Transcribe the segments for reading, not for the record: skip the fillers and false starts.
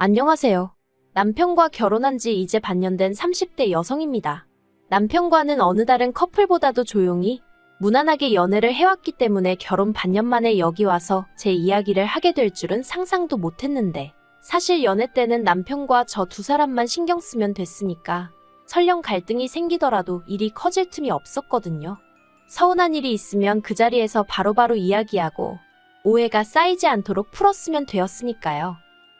안녕하세요. 남편과 결혼한 지 이제 반년 된 30대 여성입니다. 남편과는 어느 다른 커플보다도 조용히, 무난하게 연애를 해왔기 때문에 결혼 반년 만에 여기 와서 제 이야기를 하게 될 줄은 상상도 못했는데, 사실 연애 때는 남편과 저 두 사람만 신경 쓰면 됐으니까 설령 갈등이 생기더라도 일이 커질 틈이 없었거든요. 서운한 일이 있으면 그 자리에서 바로바로 이야기하고 오해가 쌓이지 않도록 풀었으면 되었으니까요.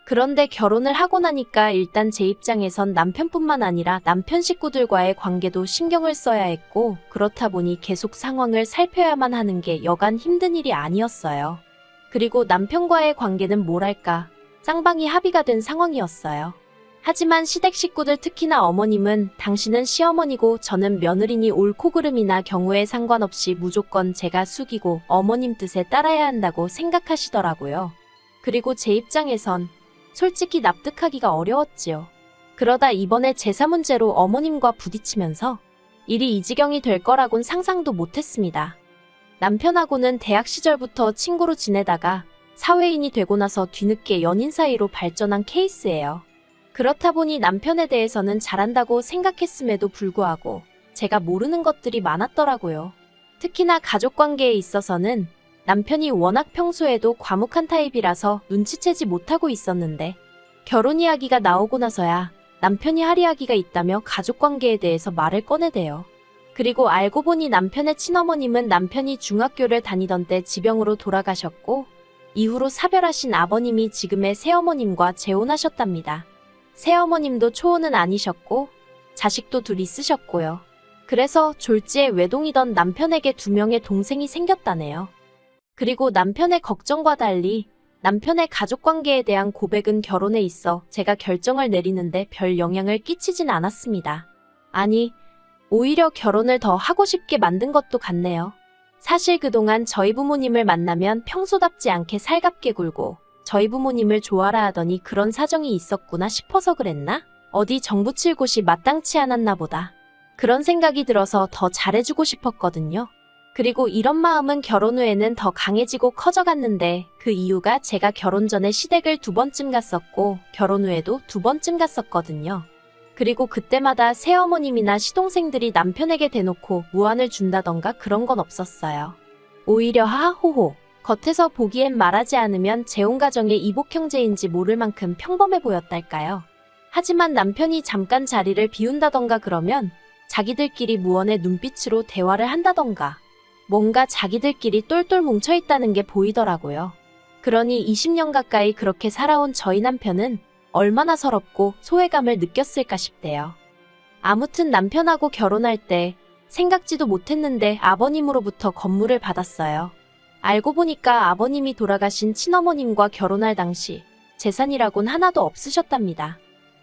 그런데 결혼을 하고 나니까 일단 제 입장에선 남편뿐만 아니라 남편 식구들과의 관계도 신경을 써야 했고, 그렇다 보니 계속 상황을 살펴야만 하는 게 여간 힘든 일이 아니었어요. 그리고 남편과의 관계는 뭐랄까, 쌍방이 합의가 된 상황이었어요. 하지만 시댁 식구들, 특히나 어머님은 당신은 시어머니고 저는 며느리니 옳고 그름이나 경우에 상관없이 무조건 제가 숙이고 어머님 뜻에 따라야 한다고 생각하시더라고요. 그리고 제 입장에선 솔직히 납득하기가 어려웠지요. 그러다 이번에 제사 문제로 어머님과 부딪히면서 일이 이 지경이 될 거라곤 상상도 못했습니다. 남편하고는 대학 시절부터 친구로 지내다가 사회인이 되고 나서 뒤늦게 연인 사이로 발전한 케이스예요. 그렇다 보니 남편에 대해서는 잘한다고 생각했음에도 불구하고 제가 모르는 것들이 많았더라고요. 특히나 가족관계에 있어서는 남편이 워낙 평소에도 과묵한 타입이라서 눈치채지 못하고 있었는데, 결혼 이야기가 나오고 나서야 남편이 할 이야기가 있다며 가족관계에 대해서 말을 꺼내대요. 그리고 알고 보니 남편의 친어머님은 남편이 중학교를 다니던 때 지병으로 돌아가셨고, 이후로 사별하신 아버님이 지금의 새어머님과 재혼하셨답니다. 새어머님도 초혼은 아니셨고 자식도 둘 있으셨고요. 그래서 졸지에 외동이던 남편에게 2명의 동생이 생겼다네요. 그리고 남편의 걱정과 달리 남편의 가족관계에 대한 고백은 결혼에 있어 제가 결정을 내리는데 별 영향을 끼치진 않았습니다. 아니, 오히려 결혼을 더 하고 싶게 만든 것도 같네요. 사실 그동안 저희 부모님을 만나면 평소답지 않게 살갑게 굴고 저희 부모님을 좋아라 하더니 그런 사정이 있었구나 싶어서 그랬나? 어디 정붙일 곳이 마땅치 않았나 보다. 그런 생각이 들어서 더 잘해주고 싶었거든요. 그리고 이런 마음은 결혼 후에는 더 강해지고 커져갔는데, 그 이유가 제가 결혼 전에 시댁을 2번쯤 갔었고 결혼 후에도 2번쯤 갔었거든요. 그리고 그때마다 새어머님이나 시동생들이 남편에게 대놓고 무안을 준다던가 그런 건 없었어요. 오히려 하하호호, 겉에서 보기엔 말하지 않으면 재혼가정의 이복 형제인지 모를 만큼 평범해 보였달까요. 하지만 남편이 잠깐 자리를 비운다던가 그러면 자기들끼리 무언의 눈빛으로 대화를 한다던가 뭔가 자기들끼리 똘똘 뭉쳐있다는 게 보이더라고요. 그러니 20년 가까이 그렇게 살아온 저희 남편은 얼마나 서럽고 소외감을 느꼈을까 싶대요. 아무튼 남편하고 결혼할 때 생각지도 못했는데 아버님으로부터 건물을 받았어요. 알고 보니까 아버님이 돌아가신 친어머님과 결혼할 당시 재산이라곤 하나도 없으셨답니다.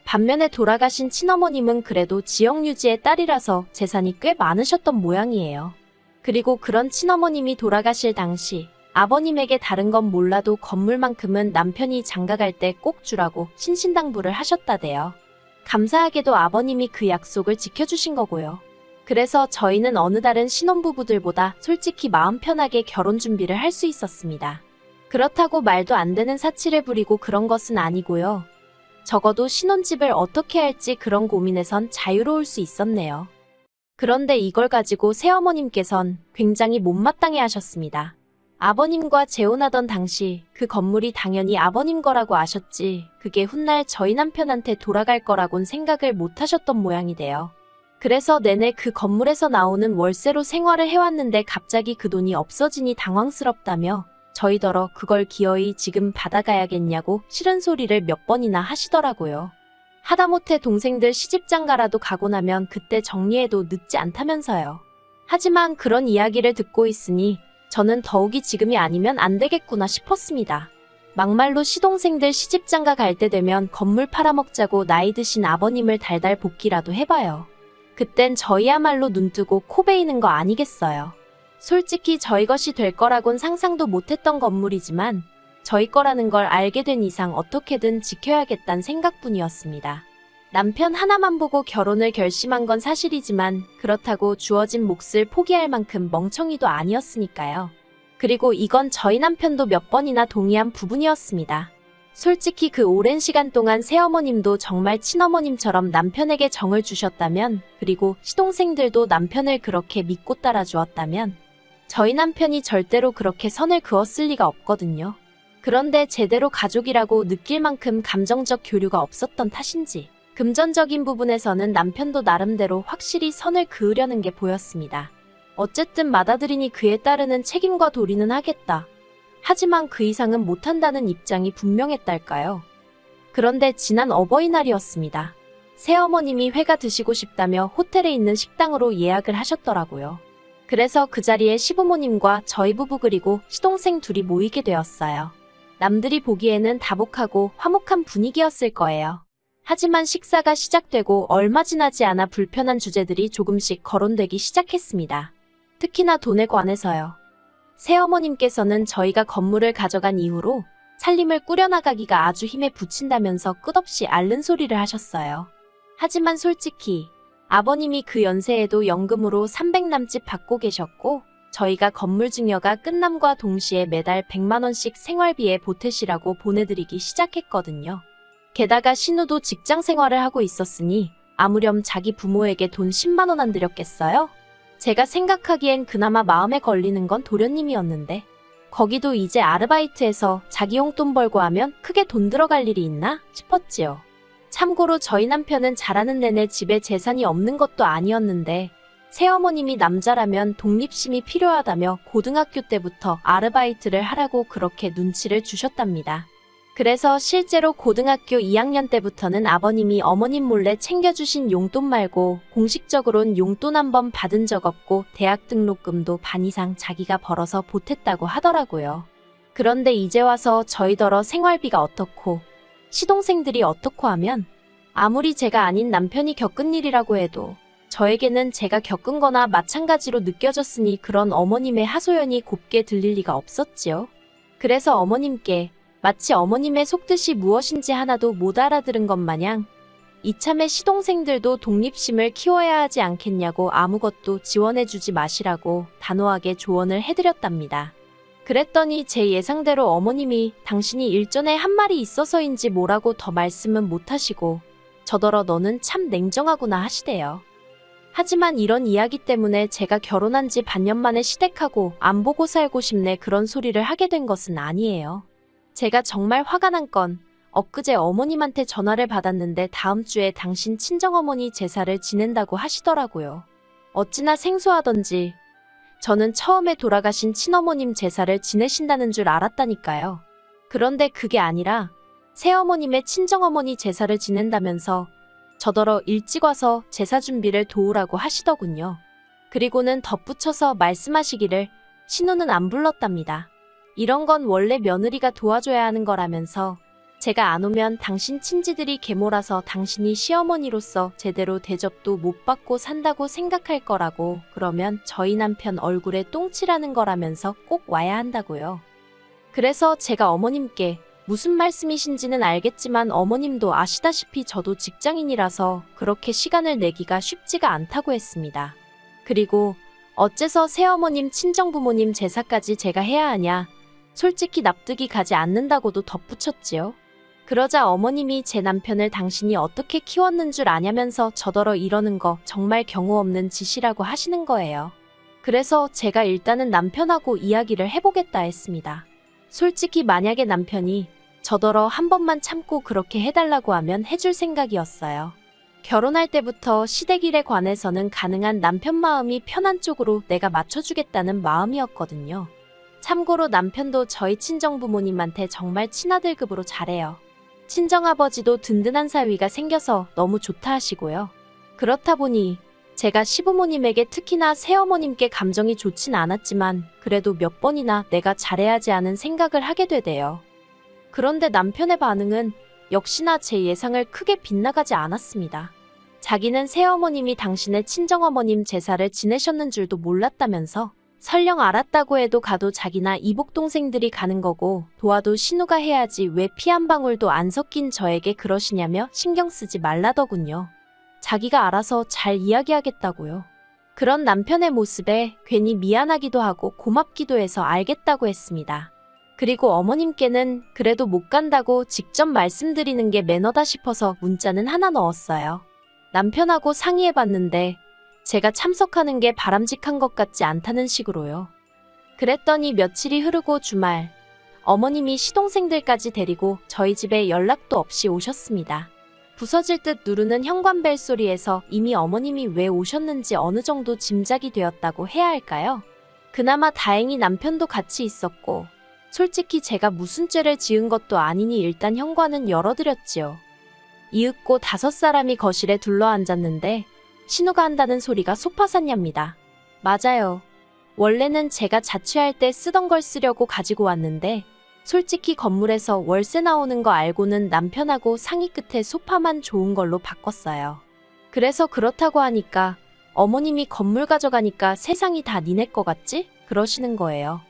반면에 돌아가신 친어머님은 그래도 지역유지의 딸이라서 재산이 꽤 많으셨던 모양이에요. 그리고 그런 친어머님이 돌아가실 당시 아버님에게 다른 건 몰라도 건물만큼은 남편이 장가갈 때 꼭 주라고 신신당부를 하셨다대요. 감사하게도 아버님이 그 약속을 지켜주신 거고요. 그래서 저희는 어느 다른 신혼부부들보다 솔직히 마음 편하게 결혼 준비를 할 수 있었습니다. 그렇다고 말도 안 되는 사치를 부리고 그런 것은 아니고요. 적어도 신혼집을 어떻게 할지 그런 고민에선 자유로울 수 있었네요. 그런데 이걸 가지고 새어머님께선 굉장히 못마땅해 하셨습니다. 아버님과 재혼하던 당시 그 건물이 당연히 아버님 거라고 아셨지, 그게 훗날 저희 남편한테 돌아갈 거라곤 생각을 못 하셨던 모양이 돼요. 그래서 내내 그 건물에서 나오는 월세로 생활을 해왔는데 갑자기 그 돈이 없어지니 당황스럽다며 저희더러 그걸 기어이 지금 받아가야겠냐고 싫은 소리를 몇 번이나 하시더라고요. 하다못해 동생들 시집장가라도 가고 나면 그때 정리해도 늦지 않다면서요. 하지만 그런 이야기를 듣고 있으니 저는 더욱이 지금이 아니면 안 되겠구나 싶었습니다. 막말로 시동생들 시집장가 갈 때 되면 건물 팔아먹자고 나이 드신 아버님을 달달 볶기라도 해봐요. 그땐 저희야말로 눈뜨고 코 베이는 거 아니겠어요. 솔직히 저희 것이 될 거라곤 상상도 못했던 건물이지만 저희 거라는 걸 알게 된 이상 어떻게든 지켜야겠다는 생각뿐이었습니다. 남편 하나만 보고 결혼을 결심한 건 사실이지만 그렇다고 주어진 몫을 포기할 만큼 멍청이도 아니었으니까요. 그리고 이건 저희 남편도 몇 번이나 동의한 부분이었습니다. 솔직히 그 오랜 시간 동안 새어머님도 정말 친어머님처럼 남편에게 정을 주셨다면, 그리고 시동생들도 남편을 그렇게 믿고 따라주었다면 저희 남편이 절대로 그렇게 선을 그었을 리가 없거든요. 그런데 제대로 가족이라고 느낄 만큼 감정적 교류가 없었던 탓인지 금전적인 부분에서는 남편도 나름대로 확실히 선을 그으려는 게 보였습니다. 어쨌든 맏아들이니 그에 따르는 책임과 도리는 하겠다. 하지만 그 이상은 못한다는 입장이 분명했달까요. 그런데 지난 어버이날이었습니다. 새어머님이 회가 드시고 싶다며 호텔에 있는 식당으로 예약을 하셨더라고요. 그래서 그 자리에 시부모님과 저희 부부 그리고 시동생 둘이 모이게 되었어요. 남들이 보기에는 다복하고 화목한 분위기였을 거예요. 하지만 식사가 시작되고 얼마 지나지 않아 불편한 주제들이 조금씩 거론되기 시작했습니다. 특히나 돈에 관해서요. 새어머님께서는 저희가 건물을 가져간 이후로 살림을 꾸려나가기가 아주 힘에 부친다면서 끝없이 앓는 소리를 하셨어요. 하지만 솔직히 아버님이 그 연세에도 연금으로 300 남짓 받고 계셨고, 저희가 건물 증여가 끝남과 동시에 매달 100만 원씩 생활비에 보태시라고 보내드리기 시작했거든요. 게다가 신우도 직장 생활을 하고 있었으니 아무렴 자기 부모에게 돈 10만 원 안 드렸겠어요? 제가 생각하기엔 그나마 마음에 걸리는 건 도련님이었는데, 거기도 이제 아르바이트해서 자기 용돈 벌고 하면 크게 돈 들어갈 일이 있나 싶었지요. 참고로 저희 남편은 자라는 내내 집에 재산이 없는 것도 아니었는데, 새어머님이 남자라면 독립심이 필요하다며 고등학교 때부터 아르바이트를 하라고 그렇게 눈치를 주셨답니다. 그래서 실제로 고등학교 2학년 때부터는 아버님이 어머님 몰래 챙겨주신 용돈 말고 공식적으로는 용돈 한 번 받은 적 없고 대학 등록금도 반 이상 자기가 벌어서 보탰다고 하더라고요. 그런데 이제 와서 저희더러 생활비가 어떻고 시동생들이 어떻고 하면 아무리 제가 아닌 남편이 겪은 일이라고 해도 저에게는 제가 겪은 거나 마찬가지로 느껴졌으니 그런 어머님의 하소연이 곱게 들릴 리가 없었지요. 그래서 어머님께 마치 어머님의 속뜻이 무엇인지 하나도 못 알아들은 것 마냥 이참에 시동생들도 독립심을 키워야 하지 않겠냐고 아무것도 지원해주지 마시라고 단호하게 조언을 해드렸답니다. 그랬더니 제 예상대로 어머님이 당신이 일전에 한 말이 있어서인지 뭐라고 더 말씀은 못하시고 저더러 너는 참 냉정하구나 하시대요. 하지만 이런 이야기 때문에 제가 결혼한 지 반년 만에 시댁하고 안 보고 살고 싶네 그런 소리를 하게 된 것은 아니에요. 제가 정말 화가 난 건 엊그제 어머님한테 전화를 받았는데 다음 주에 당신 친정어머니 제사를 지낸다고 하시더라고요. 어찌나 생소하던지 저는 처음에 돌아가신 친어머님 제사를 지내신다는 줄 알았다니까요. 그런데 그게 아니라 새어머님의 친정어머니 제사를 지낸다면서 저더러 일찍 와서 제사 준비를 도우라고 하시더군요. 그리고는 덧붙여서 말씀하시기를 신우는 안 불렀답니다. 이런 건 원래 며느리가 도와줘야 하는 거라면서 제가 안 오면 당신 친지들이 계몰아서 당신이 시어머니로서 제대로 대접도 못 받고 산다고 생각할 거라고, 그러면 저희 남편 얼굴에 똥칠하는 거라면서 꼭 와야 한다고요. 그래서 제가 어머님께 무슨 말씀이신지는 알겠지만 어머님도 아시다시피 저도 직장인이라서 그렇게 시간을 내기가 쉽지가 않다고 했습니다. 그리고 어째서 새어머님 친정부모님 제사까지 제가 해야 하냐, 솔직히 납득이 가지 않는다고도 덧붙였지요. 그러자 어머님이 제 남편을 당신이 어떻게 키웠는 줄 아냐면서 저더러 이러는 거 정말 경우 없는 짓이라고 하시는 거예요. 그래서 제가 일단은 남편하고 이야기를 해보겠다 했습니다. 솔직히 만약에 남편이 저더러 한 번만 참고 그렇게 해달라고 하면 해줄 생각이었어요. 결혼할 때부터 시댁일에 관해서는 가능한 남편 마음이 편한 쪽으로 내가 맞춰주겠다는 마음이었거든요. 참고로 남편도 저희 친정부모님한테 정말 친아들급으로 잘해요. 친정아버지도 든든한 사위가 생겨서 너무 좋다 하시고요. 그렇다 보니 제가 시부모님에게 특히나 새어머님께 감정이 좋진 않았지만 그래도 몇 번이나 내가 잘해야지 하는 생각을 하게 되대요. 그런데 남편의 반응은 역시나 제 예상을 크게 빗나가지 않았습니다. 자기는 새어머님이 당신의 친정어머님 제사를 지내셨는 줄도 몰랐다면서 설령 알았다고 해도 가도 자기나 이복 동생들이 가는 거고 도와도 신우가 해야지 왜 피 한 방울도 안 섞인 저에게 그러시냐며 신경 쓰지 말라더군요. 자기가 알아서 잘 이야기하겠다고요. 그런 남편의 모습에 괜히 미안하기도 하고 고맙기도 해서 알겠다고 했습니다. 그리고 어머님께는 그래도 못 간다고 직접 말씀드리는 게 매너다 싶어서 문자는 하나 넣었어요. 남편하고 상의해봤는데 제가 참석하는 게 바람직한 것 같지 않다는 식으로요. 그랬더니 며칠이 흐르고 주말 어머님이 시동생들까지 데리고 저희 집에 연락도 없이 오셨습니다. 부서질 듯 누르는 현관벨 소리에서 이미 어머님이 왜 오셨는지 어느 정도 짐작이 되었다고 해야 할까요? 그나마 다행히 남편도 같이 있었고 솔직히 제가 무슨 죄를 지은 것도 아니니 일단 현관은 열어드렸지요. 이윽고 5사람이 거실에 둘러앉았는데 신우가 한다는 소리가 소파샀냐입니다. 맞아요. 원래는 제가 자취할 때 쓰던 걸 쓰려고 가지고 왔는데 솔직히 건물에서 월세 나오는 거 알고는 남편하고 상의 끝에 소파만 좋은 걸로 바꿨어요. 그래서 그렇다고 하니까 어머님이 건물 가져가니까 세상이 다 니네 거 같지? 그러시는 거예요.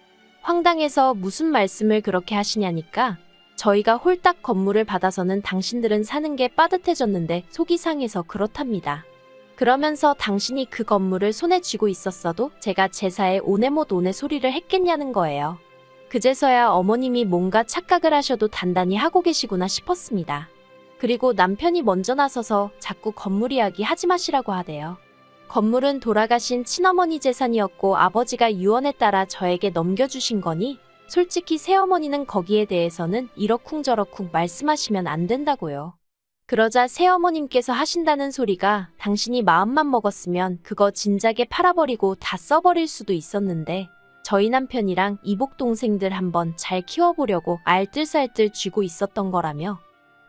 황당해서 무슨 말씀을 그렇게 하시냐니까 저희가 홀딱 건물을 받아서는 당신들은 사는 게 빠듯해졌는데 속이 상해서 그렇답니다. 그러면서 당신이 그 건물을 손에 쥐고 있었어도 제가 제사에 오네 못 오네 소리를 했겠냐는 거예요. 그제서야 어머님이 뭔가 착각을 하셔도 단단히 하고 계시구나 싶었습니다. 그리고 남편이 먼저 나서서 자꾸 건물 이야기 하지 마시라고 하대요. 건물은 돌아가신 친어머니 재산이었고 아버지가 유언에 따라 저에게 넘겨주신 거니 솔직히 새어머니는 거기에 대해서는 이러쿵저러쿵 말씀하시면 안 된다고요. 그러자 새어머님께서 하신다는 소리가 당신이 마음만 먹었으면 그거 진작에 팔아버리고 다 써버릴 수도 있었는데 저희 남편이랑 이복 동생들 한번 잘 키워보려고 알뜰살뜰 쥐고 있었던 거라며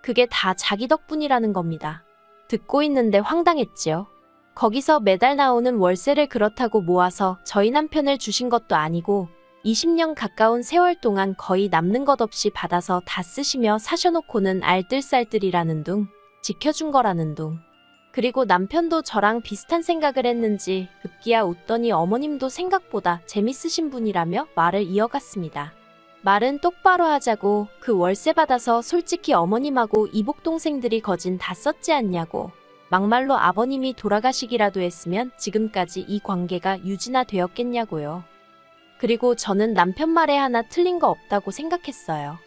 그게 다 자기 덕분이라는 겁니다. 듣고 있는데 황당했지요. 거기서 매달 나오는 월세를 그렇다고 모아서 저희 남편을 주신 것도 아니고 20년 가까운 세월 동안 거의 남는 것 없이 받아서 다 쓰시며 사셔놓고는 알뜰살뜰이라는 둥, 지켜준 거라는 둥. 그리고 남편도 저랑 비슷한 생각을 했는지 급기야 웃더니 어머님도 생각보다 재밌으신 분이라며 말을 이어갔습니다. 말은 똑바로 하자고 그 월세 받아서 솔직히 어머님하고 이복 동생들이 거진 다 썼지 않냐고. 막말로 아버님이 돌아가시기라도 했으면 지금까지 이 관계가 유지나 되었겠냐고요. 그리고 저는 남편 말에 하나 틀린 거 없다고 생각했어요.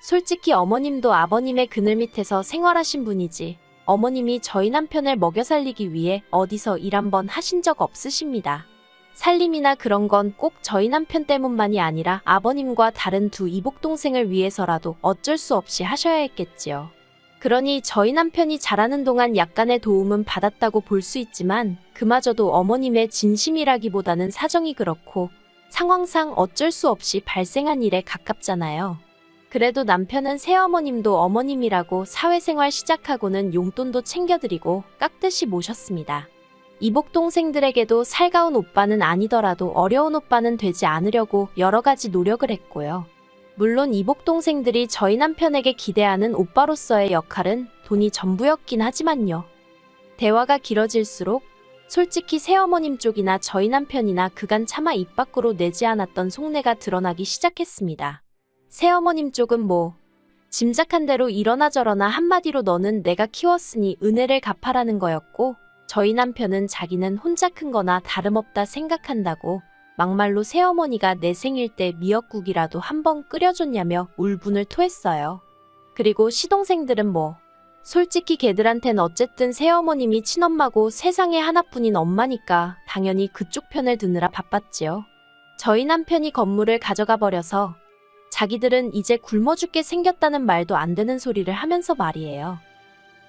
솔직히 어머님도 아버님의 그늘 밑에서 생활하신 분이지 어머님이 저희 남편을 먹여 살리기 위해 어디서 일 한번 하신 적 없으십니다. 살림이나 그런 건 꼭 저희 남편 때문만이 아니라 아버님과 다른 두 이복 동생을 위해서라도 어쩔 수 없이 하셔야 했겠지요. 그러니 저희 남편이 자라는 동안 약간의 도움은 받았다고 볼 수 있지만 그마저도 어머님의 진심이라기보다는 사정이 그렇고 상황상 어쩔 수 없이 발생한 일에 가깝잖아요. 그래도 남편은 새어머님도 어머님이라고 사회생활 시작하고는 용돈도 챙겨드리고 깍듯이 모셨습니다. 이복 동생들에게도 살가운 오빠는 아니더라도 어려운 오빠는 되지 않으려고 여러 가지 노력을 했고요. 물론 이복 동생들이 저희 남편에게 기대하는 오빠로서의 역할은 돈이 전부였긴 하지만요. 대화가 길어질수록 솔직히 새어머님 쪽이나 저희 남편이나 그간 차마 입 밖으로 내지 않았던 속내가 드러나기 시작했습니다. 새어머님 쪽은 뭐 짐작한 대로 이러나 저러나 한마디로 너는 내가 키웠으니 은혜를 갚아라는 거였고 저희 남편은 자기는 혼자 큰 거나 다름없다 생각한다고 막말로 새어머니가 내 생일 때 미역국이라도 한번 끓여줬냐며 울분을 토했어요. 그리고 시동생들은 뭐 솔직히 걔들한텐 어쨌든 새어머님이 친엄마고 세상에 하나뿐인 엄마니까 당연히 그쪽 편을 드느라 바빴지요. 저희 남편이 건물을 가져가 버려서 자기들은 이제 굶어 죽게 생겼다는 말도 안 되는 소리를 하면서 말이에요.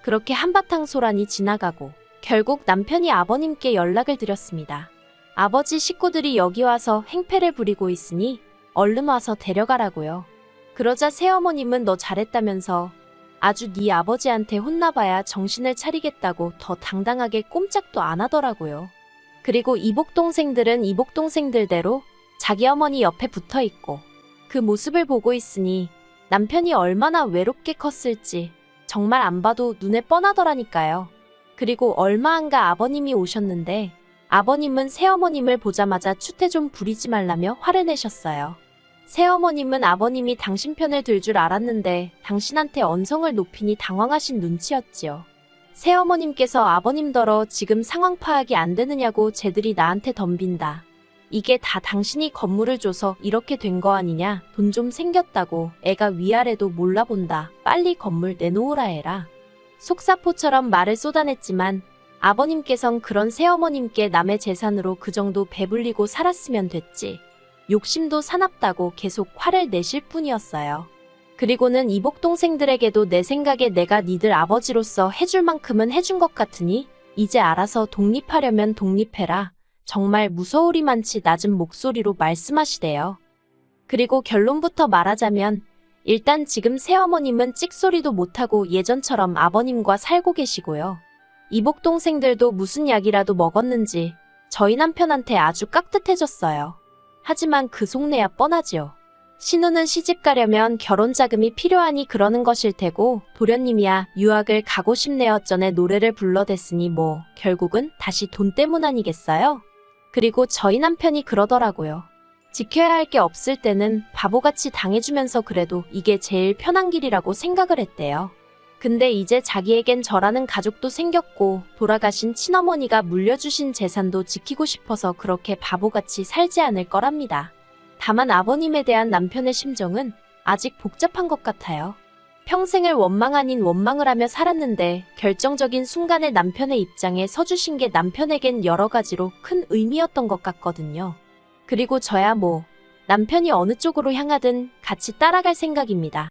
그렇게 한바탕 소란이 지나가고 결국 남편이 아버님께 연락을 드렸습니다. 아버지 식구들이 여기 와서 행패를 부리고 있으니 얼른 와서 데려가라고요. 그러자 새어머님은 너 잘했다면서 아주 네 아버지한테 혼나봐야 정신을 차리겠다고 더 당당하게 꼼짝도 안 하더라고요. 그리고 이복 동생들은 이복 동생들대로 자기 어머니 옆에 붙어 있고 그 모습을 보고 있으니 남편이 얼마나 외롭게 컸을지 정말 안 봐도 눈에 뻔하더라니까요. 그리고 얼마 안가 아버님이 오셨는데 아버님은 새어머님을 보자마자 추태 좀 부리지 말라며 화를 내셨어요. 새어머님은 아버님이 당신 편을 들 줄 알았는데 당신한테 언성을 높이니 당황하신 눈치였지요. 새어머님께서 아버님더러 지금 상황 파악이 안 되느냐고 쟤들이 나한테 덤빈다. 이게 다 당신이 건물을 줘서 이렇게 된 거 아니냐? 돈 좀 생겼다고 애가 위아래도 몰라본다. 빨리 건물 내놓으라 해라. 속사포처럼 말을 쏟아냈지만 아버님께선 그런 새어머님께 남의 재산으로 그 정도 배불리고 살았으면 됐지. 욕심도 사납다고 계속 화를 내실 뿐이었어요. 그리고는 이복 동생들에게도 내 생각에 내가 니들 아버지로서 해줄 만큼은 해준 것 같으니 이제 알아서 독립하려면 독립해라. 정말 무서우리만치 낮은 목소리로 말씀하시대요. 그리고 결론부터 말하자면 일단 지금 새어머님은 찍소리도 못하고 예전처럼 아버님과 살고 계시고요. 이복 동생들도 무슨 약이라도 먹었는지 저희 남편한테 아주 깍듯해졌어요. 하지만 그 속내야 뻔하지요. 신우는 시집 가려면 결혼 자금이 필요하니 그러는 것일 테고 도련님이야 유학을 가고 싶네요 전에 노래를 불러댔으니 뭐 결국은 다시 돈 때문 아니겠어요? 그리고 저희 남편이 그러더라고요. 지켜야 할 게 없을 때는 바보같이 당해주면서 그래도 이게 제일 편한 길이라고 생각을 했대요. 근데 이제 자기에겐 저라는 가족도 생겼고 돌아가신 친어머니가 물려주신 재산도 지키고 싶어서 그렇게 바보같이 살지 않을 거랍니다. 다만 아버님에 대한 남편의 심정은 아직 복잡한 것 같아요. 평생을 원망 아닌 원망을 하며 살았는데 결정적인 순간에 남편의 입장에 서주신 게 남편에겐 여러 가지로 큰 의미였던 것 같거든요. 그리고 저야 뭐 남편이 어느 쪽으로 향하든 같이 따라갈 생각입니다.